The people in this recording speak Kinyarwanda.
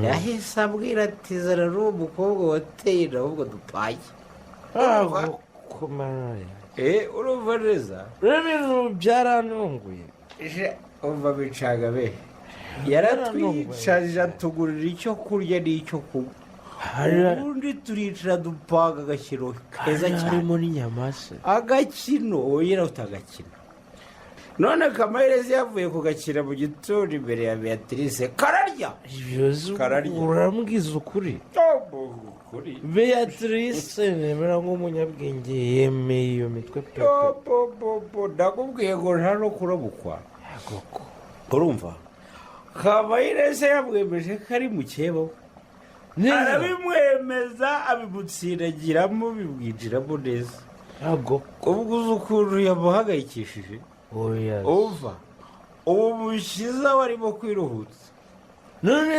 yahise abwira ati zara ari umukobwa wateye ahubwo dupaye kumara urumva neza ibintu byarantunguye umva bicaga be yaratwicarira tugurira icyo kurya n'icyo kunywa ubundi turicara dupanga agakino keza cyane harimo n'inyama se agakino wongera utagakina none Kamayirezi yavuye ku gakina mu gitondo imbere ya Beatrice kararya urambwiza ukuri Beatrice nemera nk'umunyabwenge yemeye iyo mitwe pepe ndakubwiye ngo nta no kurabukwa urumva Kamayirezi yamwemeje ko ari mukeba we arabimwemeza abimutsindagiramo bimwinjiramo neza ubwo uzi ukuntu yamuhangayikishije umva ubu mushiza warimo kwiruhutsa